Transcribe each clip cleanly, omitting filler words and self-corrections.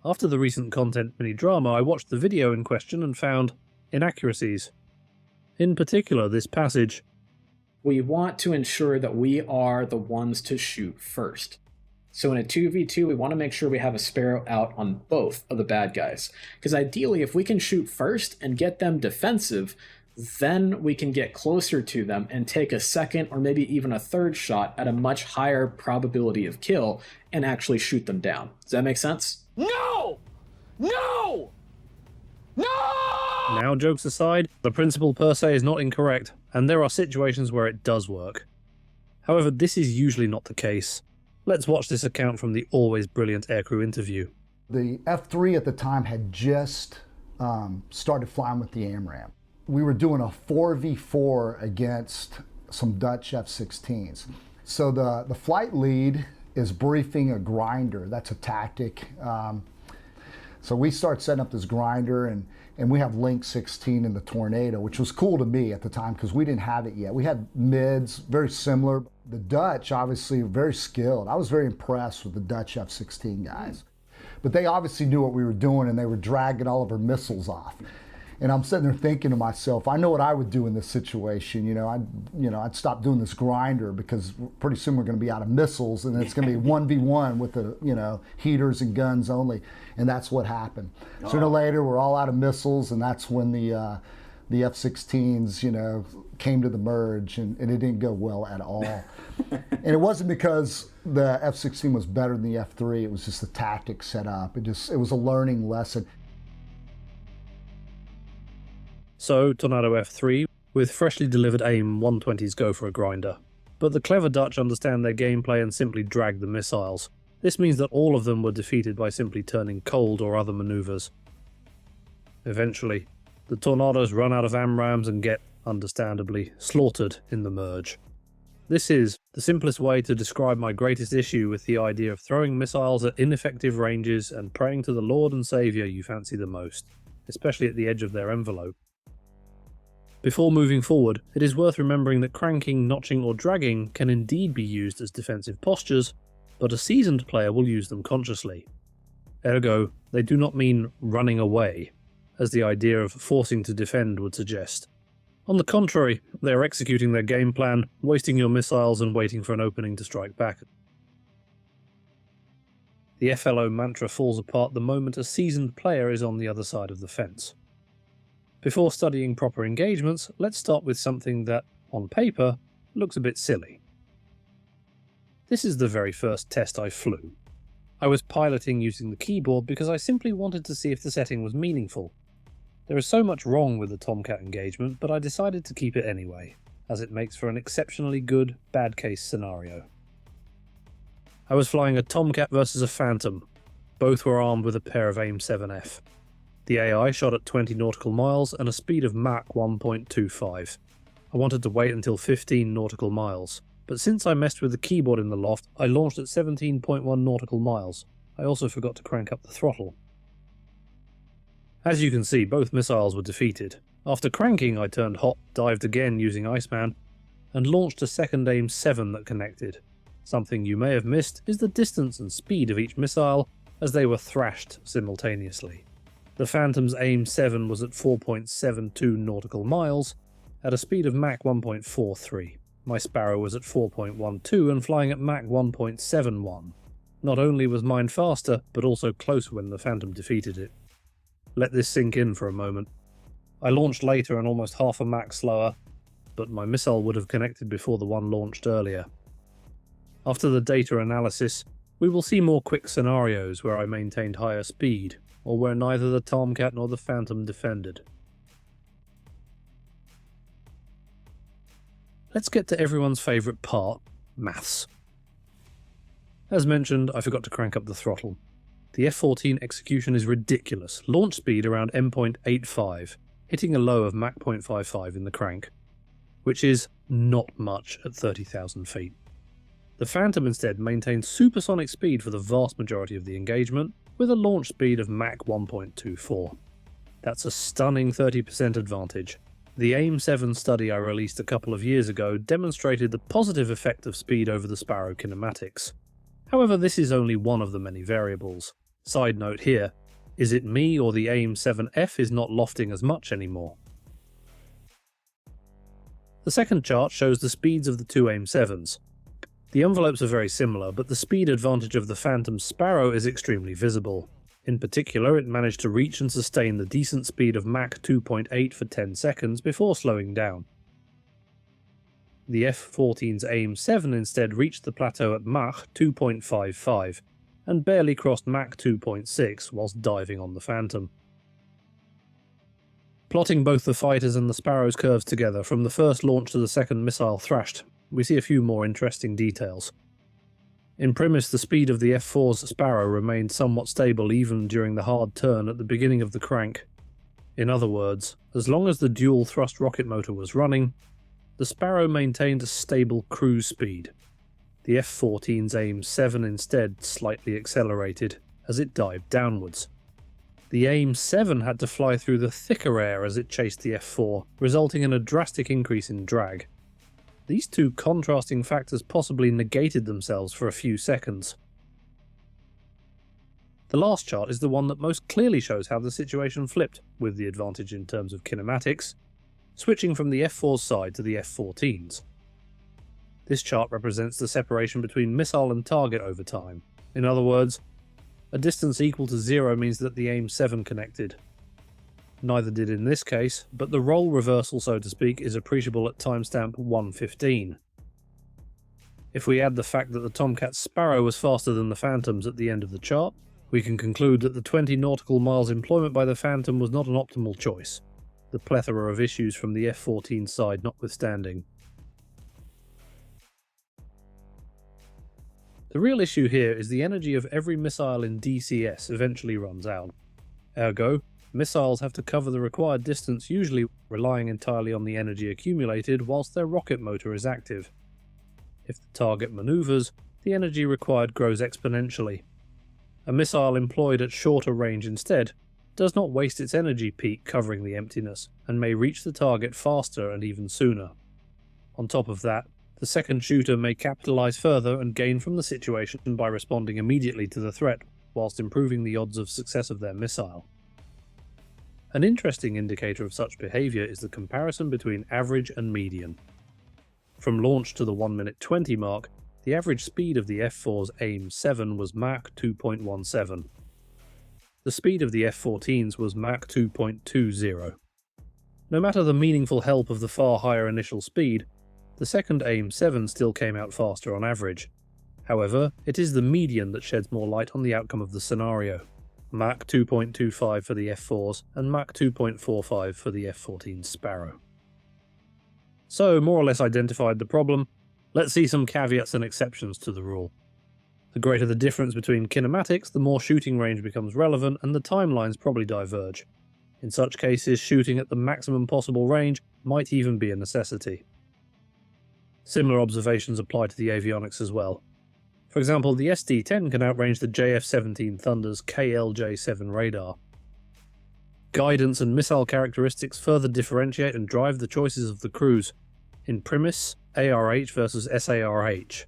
After the recent content mini-drama, I watched the video in question and found inaccuracies. In particular, this passage, "We want to ensure that we are the ones to shoot first. So in a 2v2, we want to make sure we have a sparrow out on both of the bad guys. Because ideally, if we can shoot first and get them defensive, then we can get closer to them and take a second or maybe even a third shot at a much higher probability of kill and actually shoot them down." Does that make sense? No! No! No! Now, jokes aside, the principle per se is not incorrect, and there are situations where it does work. However, this is usually not the case. Let's watch this account from the always brilliant aircrew interview. The F3 at the time had just started flying with the AMRAAM. We were doing a 4v4 against some Dutch F-16s. So the flight lead is briefing a grinder. That's a tactic. So we start setting up this grinder, and we have Link 16 in the Tornado, which was cool to me at the time because we didn't have it yet. We had mids, very similar. The Dutch, obviously, very skilled. I was very impressed with the Dutch F-16 guys. But they obviously knew what we were doing, and they were dragging all of our missiles off. And I'm sitting there thinking to myself, I know what I would do in this situation. I'd stop doing this grinder because pretty soon we're going to be out of missiles, and it's going to be 1v1 with the heaters and guns only. And that's what happened. Sooner or later, we're all out of missiles, and that's when the F-16s, came to the merge, and it didn't go well at all. And it wasn't because the F-16 was better than the F-3. It was just the tactics set up. It was a learning lesson. So, Tornado F3, with freshly delivered AIM 120s go for a grinder. But the clever Dutch understand their gameplay and simply drag the missiles. This means that all of them were defeated by simply turning cold or other maneuvers. Eventually, the Tornadoes run out of AMRAAMs and get, understandably, slaughtered in the merge. This is the simplest way to describe my greatest issue with the idea of throwing missiles at ineffective ranges and praying to the Lord and Saviour you fancy the most, especially at the edge of their envelope. Before moving forward, it is worth remembering that cranking, notching or dragging can indeed be used as defensive postures, but a seasoned player will use them consciously. Ergo, they do not mean running away, as the idea of forcing to defend would suggest. On the contrary, they are executing their game plan, wasting your missiles and waiting for an opening to strike back. The FLO mantra falls apart the moment a seasoned player is on the other side of the fence. Before studying proper engagements, let's start with something that, on paper, looks a bit silly. This is the very first test I flew. I was piloting using the keyboard because I simply wanted to see if the setting was meaningful. There is so much wrong with the Tomcat engagement, but I decided to keep it anyway, as it makes for an exceptionally good bad case scenario. I was flying a Tomcat versus a Phantom. Both were armed with a pair of AIM 7F. The AI shot at 20 nautical miles and a speed of Mach 1.25. I wanted to wait until 15 nautical miles, but since I messed with the keyboard in the loft, I launched at 17.1 nautical miles. I also forgot to crank up the throttle. As you can see, both missiles were defeated. After cranking, I turned hot, dived again using Iceman, and launched a second AIM 7 that connected. Something you may have missed is the distance and speed of each missile, as they were thrashed simultaneously. The Phantom's AIM 7 was at 4.72 nautical miles, at a speed of Mach 1.43. My Sparrow was at 4.12 and flying at Mach 1.71. Not only was mine faster, but also closer when the Phantom defeated it. Let this sink in for a moment. I launched later and almost half a Mach slower, but my missile would have connected before the one launched earlier. After the data analysis, we will see more quick scenarios where I maintained higher speed, or where neither the Tomcat nor the Phantom defended. Let's get to everyone's favourite part, maths. As mentioned, I forgot to crank up the throttle. The F-14 execution is ridiculous, launch speed around M.85, hitting a low of Mach 0.55 in the crank, which is not much at 30,000 feet. The Phantom instead maintains supersonic speed for the vast majority of the engagement, with a launch speed of Mach 1.24. That's a stunning 30% advantage. The AIM 7 study I released a couple of years ago demonstrated the positive effect of speed over the Sparrow kinematics. However, this is only one of the many variables. Side note here, is it me or the AIM-7F is not lofting as much anymore? The second chart shows the speeds of the two AIM-7s. The envelopes are very similar, but the speed advantage of the Phantom Sparrow is extremely visible. In particular, it managed to reach and sustain the decent speed of Mach 2.8 for 10 seconds before slowing down. The F-14's AIM-7 instead reached the plateau at Mach 2.55, and barely crossed Mach 2.6 whilst diving on the Phantom. Plotting both the fighters and the Sparrow's curves together from the first launch to the second missile thrashed, we see a few more interesting details. In premise, the speed of the F-4's Sparrow remained somewhat stable even during the hard turn at the beginning of the crank. In other words, as long as the dual thrust rocket motor was running, the Sparrow maintained a stable cruise speed. The F-14's AIM-7 instead slightly accelerated as it dived downwards. The AIM-7 had to fly through the thicker air as it chased the F-4, resulting in a drastic increase in drag. These two contrasting factors possibly negated themselves for a few seconds. The last chart is the one that most clearly shows how the situation flipped, with the advantage in terms of kinematics, switching from the F-4's side to the F-14's. This chart represents the separation between missile and target over time. In other words, a distance equal to 0 means that the AIM-7 connected. Neither did in this case, but the role reversal, so to speak, is appreciable at timestamp 1:15. If we add the fact that the Tomcat Sparrow was faster than the Phantoms at the end of the chart, we can conclude that the 20 nautical miles employment by the Phantom was not an optimal choice, the plethora of issues from the F-14 side notwithstanding. The real issue here is the energy of every missile in DCS eventually runs out. Ergo, missiles have to cover the required distance, usually relying entirely on the energy accumulated whilst their rocket motor is active. If the target maneuvers, the energy required grows exponentially. A missile employed at shorter range instead does not waste its energy peak covering the emptiness, and may reach the target faster and even sooner. On top of that, the second shooter may capitalise further and gain from the situation by responding immediately to the threat, whilst improving the odds of success of their missile. An interesting indicator of such behaviour is the comparison between average and median. From launch to the 1:20 mark, the average speed of the F-4's AIM-7 was Mach 2.17. The speed of the F-14's was Mach 2.20. No matter the meaningful help of the far higher initial speed, the second AIM-7 still came out faster on average. However, it is the median that sheds more light on the outcome of the scenario. Mach 2.25 for the F-4's and Mach 2.45 for the F-14's Sparrow. So, more or less identified the problem, let's see some caveats and exceptions to the rule. The greater the difference between kinematics, the more shooting range becomes relevant and the timelines probably diverge. In such cases, shooting at the maximum possible range might even be a necessity. Similar observations apply to the avionics as well. For example, the SD-10 can outrange the JF-17 Thunder's KLJ-7 radar. Guidance and missile characteristics further differentiate and drive the choices of the crews, in premise, ARH versus SARH.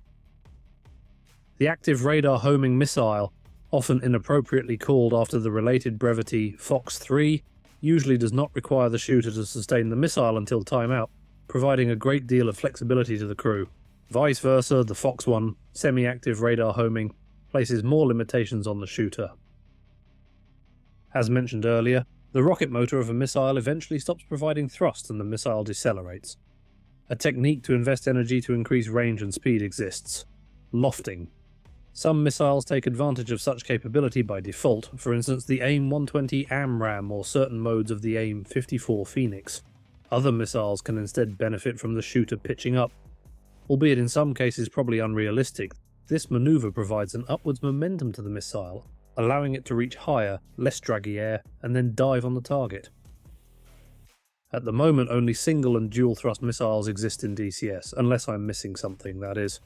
The active radar homing missile, often inappropriately called after the related brevity FOX-3, usually does not require the shooter to sustain the missile until timeout, providing a great deal of flexibility to the crew. Vice versa, the FOX-1, semi-active radar homing, places more limitations on the shooter. As mentioned earlier, the rocket motor of a missile eventually stops providing thrust and the missile decelerates. A technique to invest energy to increase range and speed exists: lofting. Some missiles take advantage of such capability by default, for instance the AIM-120 AMRAAM or certain modes of the AIM-54 Phoenix. Other missiles can instead benefit from the shooter pitching up. Albeit in some cases probably unrealistic, this manoeuvre provides an upwards momentum to the missile, allowing it to reach higher, less draggy air, and then dive on the target. At the moment only single and dual thrust missiles exist in DCS, unless I'm missing something, that is.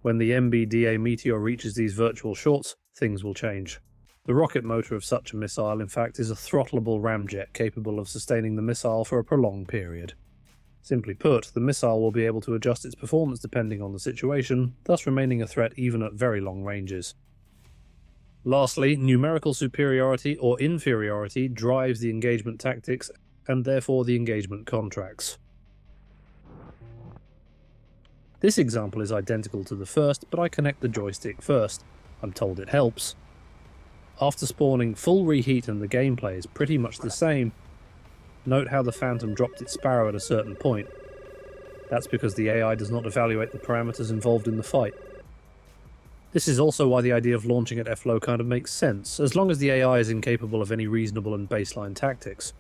When the MBDA Meteor reaches these virtual shorts, things will change. The rocket motor of such a missile, in fact, is a throttleable ramjet capable of sustaining the missile for a prolonged period. Simply put, the missile will be able to adjust its performance depending on the situation, thus remaining a threat even at very long ranges. Lastly, numerical superiority or inferiority drives the engagement tactics and therefore the engagement contracts. This example is identical to the first, but I connect the joystick first. I'm told it helps. After spawning, full reheat and the gameplay is pretty much the same. Note how the Phantom dropped its Sparrow at a certain point. That's because the AI does not evaluate the parameters involved in the fight. This is also why the idea of launching at FLO kind of makes sense, as long as the AI is incapable of any reasonable and baseline tactics.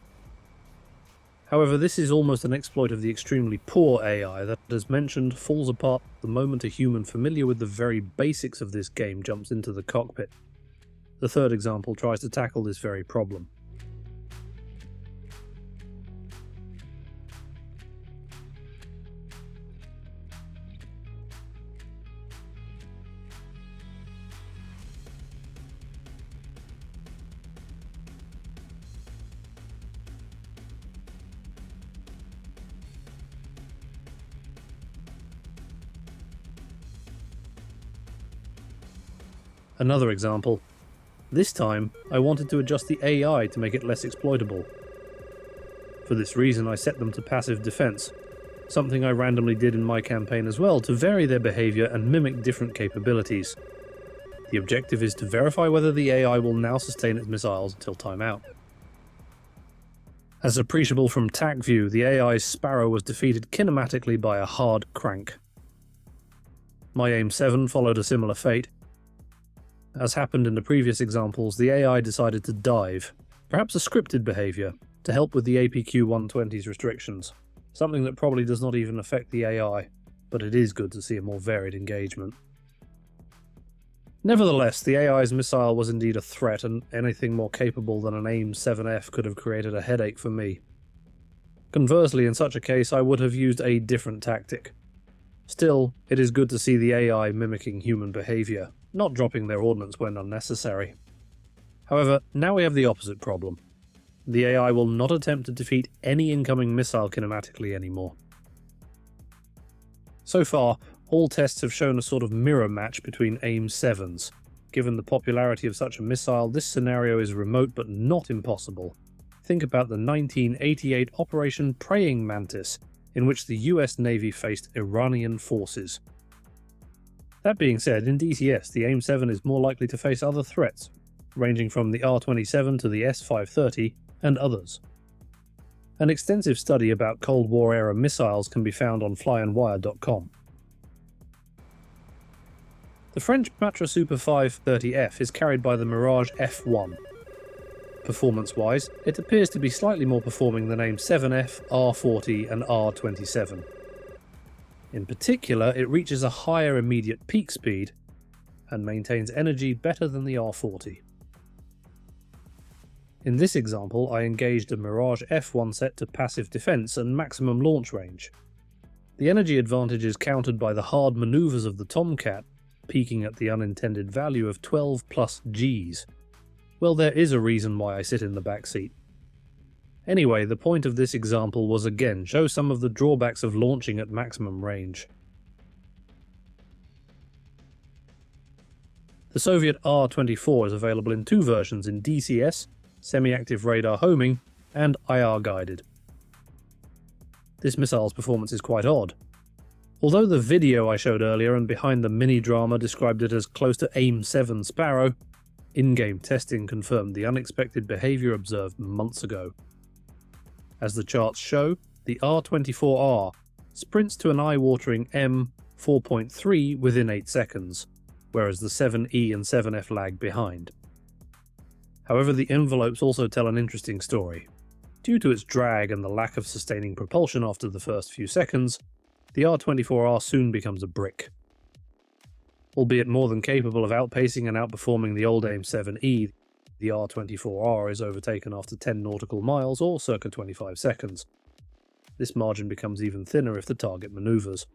However, this is almost an exploit of the extremely poor AI that, as mentioned, falls apart the moment a human familiar with the very basics of this game jumps into the cockpit. The third example tries to tackle this very problem. Another example. This time, I wanted to adjust the AI to make it less exploitable. For this reason, I set them to passive defense, something I randomly did in my campaign as well to vary their behavior and mimic different capabilities. The objective is to verify whether the AI will now sustain its missiles until timeout. As appreciable from TAC view, the AI's Sparrow was defeated kinematically by a hard crank. My AIM-7 followed a similar fate. As happened in the previous examples, the AI decided to dive, perhaps a scripted behaviour, to help with the APQ-120's restrictions, something that probably does not even affect the AI, but it is good to see a more varied engagement. Nevertheless, the AI's missile was indeed a threat, and anything more capable than an AIM-7F could have created a headache for me. Conversely, in such a case, I would have used a different tactic. Still, it is good to see the AI mimicking human behaviour, not dropping their ordnance when unnecessary. However, now we have the opposite problem. The AI will not attempt to defeat any incoming missile kinematically anymore. So far, all tests have shown a sort of mirror match between AIM-7s. Given the popularity of such a missile, this scenario is remote but not impossible. Think about the 1988 Operation Praying Mantis, in which the US Navy faced Iranian forces. That being said, in DCS, the AIM-7 is more likely to face other threats, ranging from the R-27 to the S-530 and others. An extensive study about Cold War-era missiles can be found on flyandwire.com. The French Matra Super 530F is carried by the Mirage F1. Performance-wise, it appears to be slightly more performing than AIM-7F, R-40 and R-27. In particular, it reaches a higher immediate peak speed and maintains energy better than the R-40. In this example, I engaged a Mirage F1 set to passive defense and maximum launch range. The energy advantage is countered by the hard maneuvers of the Tomcat, peaking at the unintended value of 12 plus Gs. Well, there is a reason why I sit in the back seat. Anyway, the point of this example was again show some of the drawbacks of launching at maximum range. The Soviet R-24 is available in two versions in DCS, semi-active radar homing, and IR guided. This missile's performance is quite odd. Although the video I showed earlier and behind the mini-drama described it as close to AIM-7 Sparrow, in-game testing confirmed the unexpected behaviour observed months ago. As the charts show, the R-24R sprints to an eye-watering M4.3 within 8 seconds, whereas the 7E and 7F lag behind. However, the envelopes also tell an interesting story. Due to its drag and the lack of sustaining propulsion after the first few seconds, the R-24R soon becomes a brick. Albeit more than capable of outpacing and outperforming the old AIM-7E, the R-24R is overtaken after 10 nautical miles or circa 25 seconds. This margin becomes even thinner if the target maneuvers.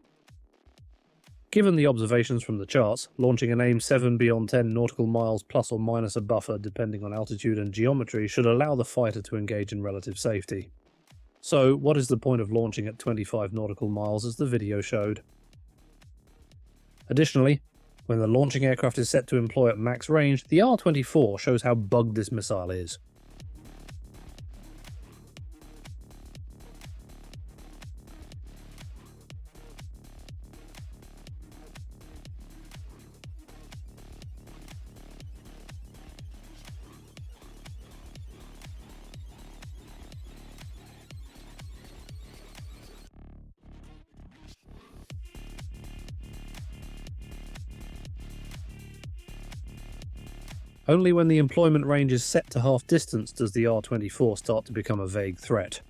Given the observations from the charts, launching an AIM-7 beyond 10 nautical miles plus or minus a buffer depending on altitude and geometry should allow the fighter to engage in relative safety. So, what is the point of launching at 25 nautical miles as the video showed? Additionally, When the launching aircraft is set to employ at max range, the R-24 shows how bugged this missile is. Only when the employment range is set to half distance does the R-24 start to become a vague threat.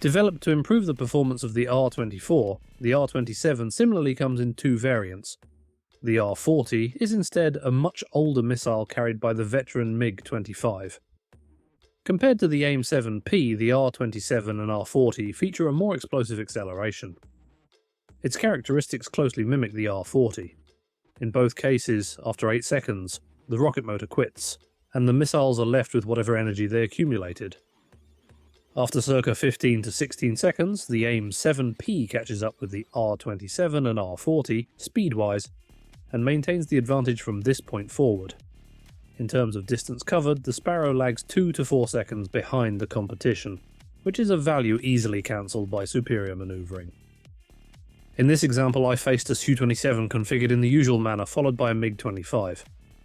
Developed to improve the performance of the R-24, the R-27 similarly comes in two variants. The R-40 is instead a much older missile carried by the veteran MiG-25. Compared to the AIM-7P, the R-27 and R-40 feature a more explosive acceleration. Its characteristics closely mimic the R-40. In both cases, after 8 seconds, the rocket motor quits, and the missiles are left with whatever energy they accumulated. After circa 15 to 16 seconds, the AIM-7P catches up with the R-27 and R-40 speed-wise, and maintains the advantage from this point forward. In terms of distance covered, the Sparrow lags 2 to 4 seconds behind the competition, which is a value easily cancelled by superior manoeuvring. In this example, I faced a Su-27 configured in the usual manner, followed by a MiG-25.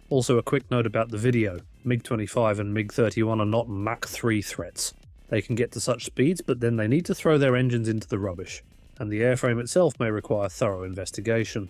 Also a quick note about the video, MiG-25 and MiG-31 are not Mach 3 threats. They can get to such speeds, but then they need to throw their engines into the rubbish, and the airframe itself may require thorough investigation.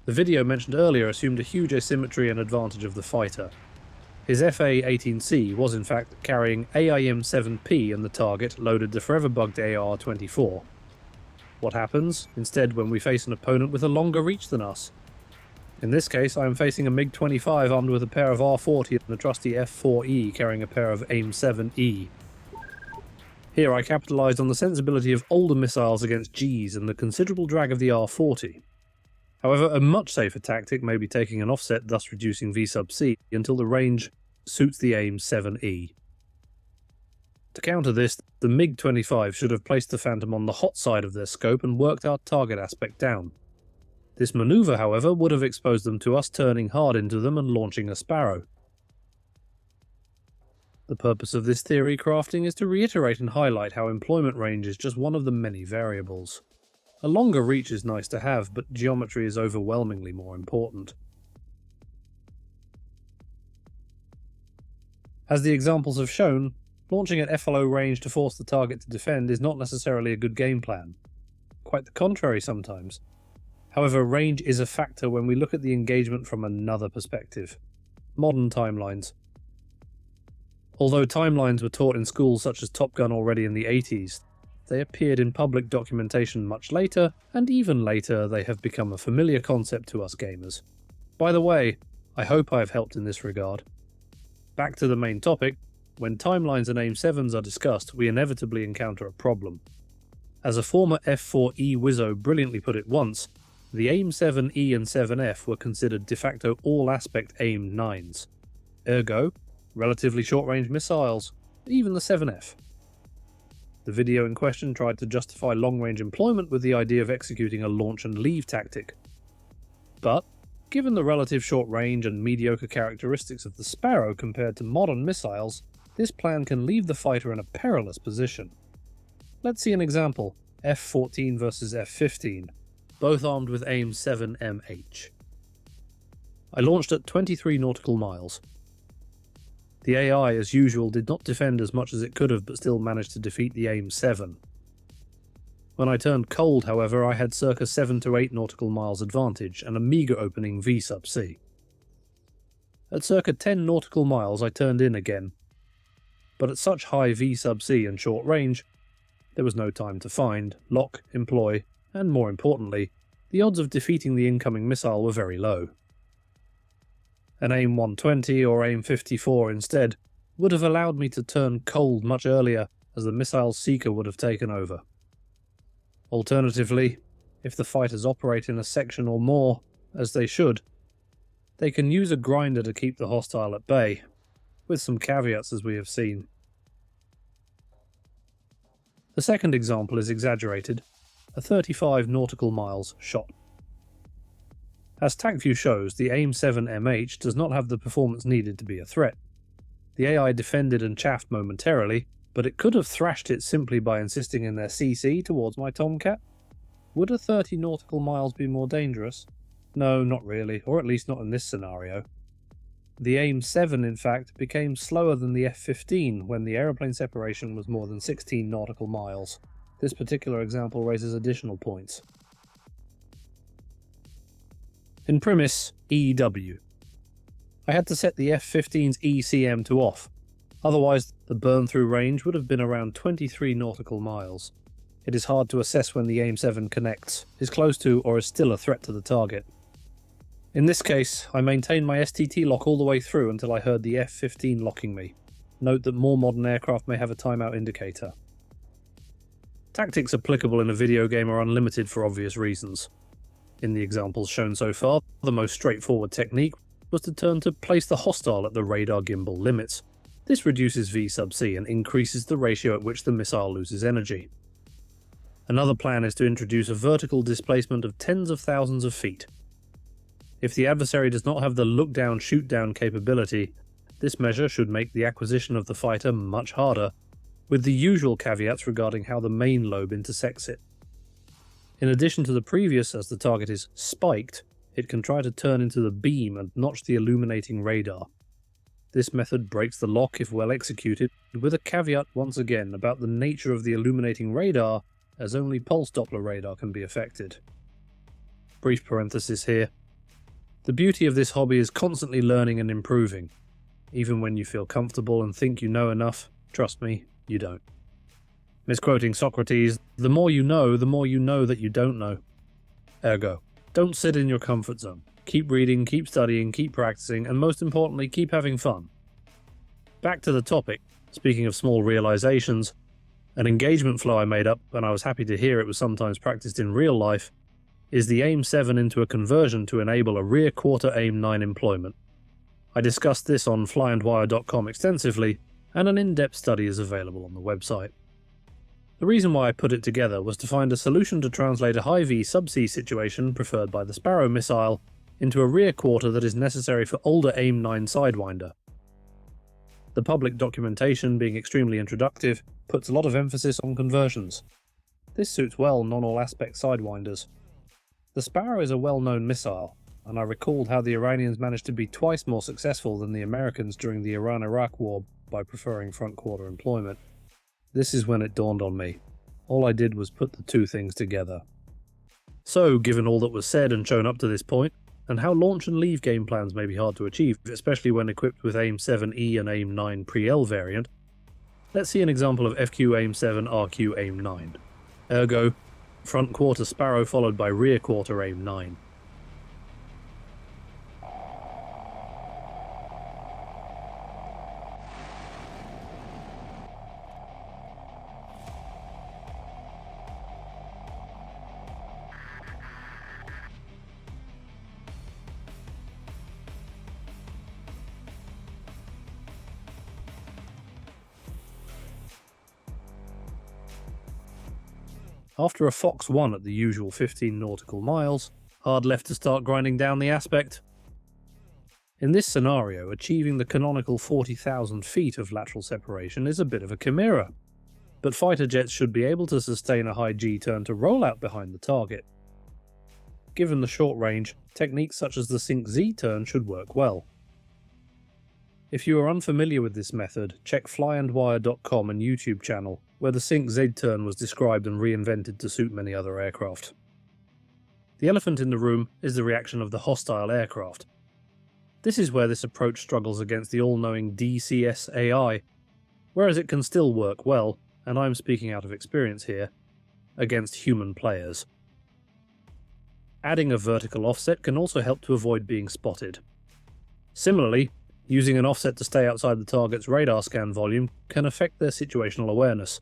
The video mentioned earlier assumed a huge asymmetry and advantage of the fighter. His FA-18C was in fact carrying AIM-7P and the target loaded the forever bugged AR-24. What happens, instead, when we face an opponent with a longer reach than us? In this case, I am facing a MiG-25 armed with a pair of R-40 and the trusty F4E carrying a pair of AIM-7E. Here I capitalised on the sensibility of older missiles against Gs and the considerable drag of the R-40. However, a much safer tactic may be taking an offset, thus reducing V sub C until the range suits the AIM-7E. To counter this, the MiG-25 should have placed the Phantom on the hot side of their scope and worked our target aspect down. This manoeuvre, however, would have exposed them to us turning hard into them and launching a Sparrow. The purpose of this theory crafting is to reiterate and highlight how employment range is just one of the many variables. A longer reach is nice to have, but geometry is overwhelmingly more important. As the examples have shown, launching at FLO range to force the target to defend is not necessarily a good game plan. Quite the contrary sometimes. However, range is a factor when we look at the engagement from another perspective. Modern timelines. Although timelines were taught in schools such as Top Gun already in the 80s, they appeared in public documentation much later, and even later they have become a familiar concept to us gamers. By the way, I hope I have helped in this regard. Back to the main topic, when timelines and AIM-7s are discussed, we inevitably encounter a problem. As a former F4E Wizzo brilliantly put it once, the AIM-7E and 7F were considered de facto all-aspect AIM-9s. Ergo, relatively short-range missiles, even the 7F. The video in question tried to justify long-range employment with the idea of executing a launch-and-leave tactic. But, given the relative short range and mediocre characteristics of the Sparrow compared to modern missiles, this plan can leave the fighter in a perilous position. Let's see an example, F-14 versus F-15, both armed with AIM-7MH. I launched at 23 nautical miles. The AI, as usual, did not defend as much as it could have, but still managed to defeat the AIM-7. When I turned cold, however, I had circa 7 to 8 nautical miles advantage and a meagre opening V sub C. At circa 10 nautical miles I turned in again, but at such high V sub C and short range, there was no time to find, lock, employ, and more importantly, the odds of defeating the incoming missile were very low. An AIM 120 or AIM 54 instead would have allowed me to turn cold much earlier, as the missile's seeker would have taken over. Alternatively, if the fighters operate in a section or more, as they should, they can use a grinder to keep the hostile at bay, with some caveats as we have seen. The second example is exaggerated, a 35 nautical miles shot. As TacView shows, the AIM-7 MH does not have the performance needed to be a threat. The AI defended and chaffed momentarily, but it could have thrashed it simply by insisting in their CC towards my Tomcat. Would a 30 nautical miles be more dangerous? No, not really, or at least not in this scenario. The AIM-7 in fact became slower than the F-15 when the aeroplane separation was more than 16 nautical miles. This particular example raises additional points. In premise, EW. I had to set the F-15's ECM to off, otherwise the burn-through range would have been around 23 nautical miles. It is hard to assess when the AIM-7 connects, is close to, or is still a threat to the target. In this case, I maintained my STT lock all the way through until I heard the F-15 locking me. Note that more modern aircraft may have a timeout indicator. Tactics applicable in a video game are unlimited for obvious reasons. In the examples shown so far, the most straightforward technique was to turn to place the hostile at the radar gimbal limits. This reduces V sub C and increases the ratio at which the missile loses energy. Another plan is to introduce a vertical displacement of tens of thousands of feet. If the adversary does not have the look-down, shoot-down capability, this measure should make the acquisition of the fighter much harder, with the usual caveats regarding how the main lobe intersects it. In addition to the previous, as the target is spiked, it can try to turn into the beam and notch the illuminating radar. This method breaks the lock if well executed, with a caveat once again about the nature of the illuminating radar, as only pulse Doppler radar can be affected. Brief parenthesis here. The beauty of this hobby is constantly learning and improving. Even when you feel comfortable and think you know enough, trust me, you don't. Misquoting Socrates, the more you know that you don't know. Ergo, don't sit in your comfort zone. Keep reading, keep studying, keep practicing, and most importantly, keep having fun. Back to the topic, speaking of small realizations, an engagement flow I made up, and I was happy to hear it was sometimes practiced in real life, is the AIM-7 into a conversion to enable a rear quarter AIM-9 employment. I discussed this on flyandwire.com extensively, and an in-depth study is available on the website. The reason why I put it together was to find a solution to translate a high V sub-C situation preferred by the Sparrow missile into a rear quarter that is necessary for older AIM-9 Sidewinder. The public documentation, being extremely introductive, puts a lot of emphasis on conversions. This suits well non-all-aspect Sidewinders. The Sparrow is a well-known missile, and I recalled how the Iranians managed to be twice more successful than the Americans during the Iran-Iraq War by preferring front quarter employment. This is when it dawned on me. All I did was put the two things together. So, given all that was said and shown up to this point, and how launch and leave game plans may be hard to achieve, especially when equipped with AIM-7E and AIM-9 pre-L variant, let's see an example of FQ AIM-7 RQ AIM-9. Ergo, front quarter Sparrow followed by rear quarter AIM-9. After a FOX-1 at the usual 15 nautical miles, hard left to start grinding down the aspect. In this scenario, achieving the canonical 40,000 feet of lateral separation is a bit of a chimera, but fighter jets should be able to sustain a high G turn to roll out behind the target. Given the short range, techniques such as the Sync Z turn should work well. If you are unfamiliar with this method, check flyandwire.com and YouTube channel, where the Sync Z-turn was described and reinvented to suit many other aircraft. The elephant in the room is the reaction of the hostile aircraft. This is where this approach struggles against the all-knowing DCS AI, whereas it can still work well, and I'm speaking out of experience here, against human players. Adding a vertical offset can also help to avoid being spotted. Similarly, using an offset to stay outside the target's radar scan volume can affect their situational awareness.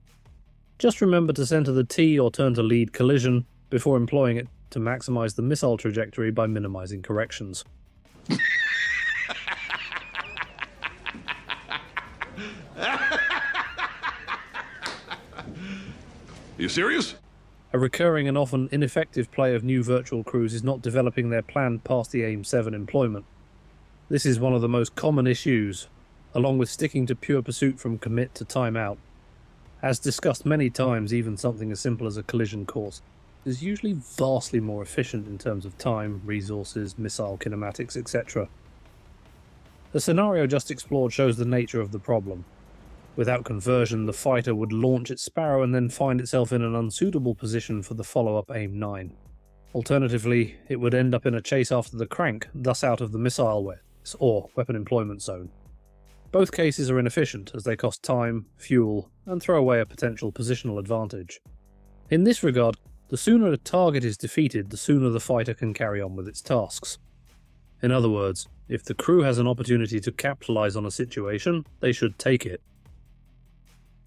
Just remember to center the T or turn to lead collision before employing it to maximize the missile trajectory by minimizing corrections. You serious? A recurring and often ineffective play of new virtual crews is not developing their plan past the AIM-7 employment. This is one of the most common issues, along with sticking to pure pursuit from commit to timeout. As discussed many times, even something as simple as a collision course is usually vastly more efficient in terms of time, resources, missile kinematics, etc. The scenario just explored shows the nature of the problem. Without conversion, the fighter would launch its Sparrow and then find itself in an unsuitable position for the follow-up AIM-9. Alternatively, it would end up in a chase after the crank, thus out of the missile awareness or weapon employment zone. Both cases are inefficient as they cost time, fuel, and throw away a potential positional advantage. In this regard, the sooner a target is defeated, the sooner the fighter can carry on with its tasks. In other words, if the crew has an opportunity to capitalize on a situation, they should take it.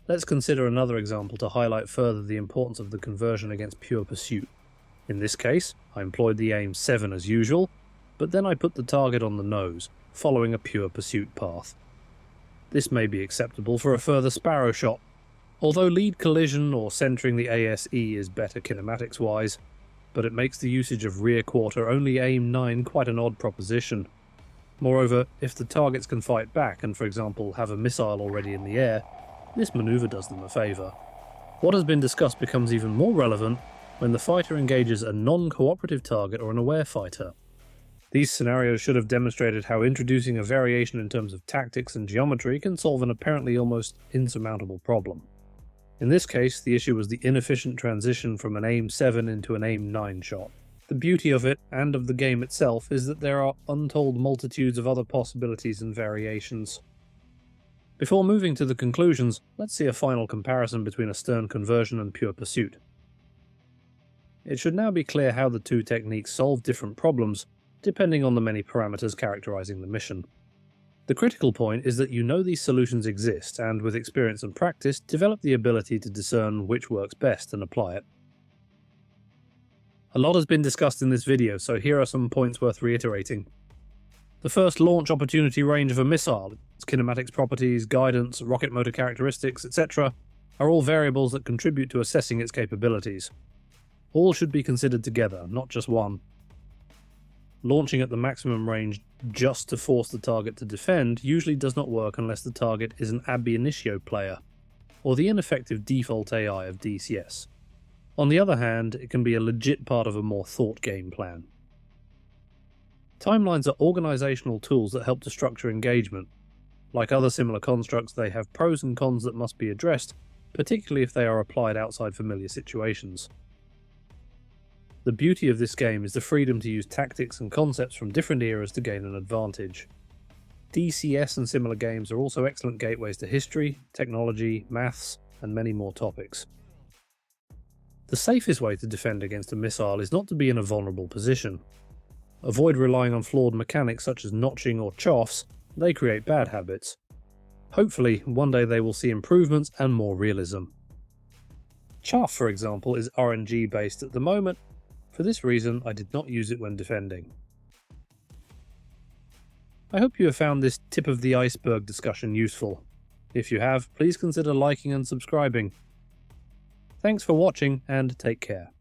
Let's consider another example to highlight further the importance of the conversion against pure pursuit. In this case, I employed the AIM-7 as usual, but then I put the target on the nose, following a pure pursuit path. This may be acceptable for a further Sparrow shot. Although lead collision or centering the ASE is better kinematics-wise, but it makes the usage of rear quarter only AIM-9 quite an odd proposition. Moreover, if the targets can fight back and, for example, have a missile already in the air, this maneuver does them a favour. What has been discussed becomes even more relevant when the fighter engages a non-cooperative target or an aware fighter. These scenarios should have demonstrated how introducing a variation in terms of tactics and geometry can solve an apparently almost insurmountable problem. In this case, the issue was the inefficient transition from an AIM-7 into an AIM-9 shot. The beauty of it, and of the game itself, is that there are untold multitudes of other possibilities and variations. Before moving to the conclusions, let's see a final comparison between a stern conversion and pure pursuit. It should now be clear how the two techniques solve different problems, depending on the many parameters characterizing the mission. The critical point is that you know these solutions exist, and with experience and practice, develop the ability to discern which works best and apply it. A lot has been discussed in this video, so here are some points worth reiterating. The first launch opportunity range of a missile, its kinematics properties, guidance, rocket motor characteristics, etc., are all variables that contribute to assessing its capabilities. All should be considered together, not just one. Launching at the maximum range just to force the target to defend usually does not work unless the target is an ab initio player, or the ineffective default AI of DCS. On the other hand, it can be a legit part of a more thought game plan. Timelines are organisational tools that help to structure engagement. Like other similar constructs, they have pros and cons that must be addressed, particularly if they are applied outside familiar situations. The beauty of this game is the freedom to use tactics and concepts from different eras to gain an advantage. DCS and similar games are also excellent gateways to history, technology, maths, and many more topics. The safest way to defend against a missile is not to be in a vulnerable position. Avoid relying on flawed mechanics such as notching or choffs, they create bad habits. Hopefully, one day they will see improvements and more realism. Chaff, for example, is RNG based at the moment. For this reason, I did not use it when defending. I hope you have found this tip of the iceberg discussion useful. If you have, please consider liking and subscribing. Thanks for watching and take care.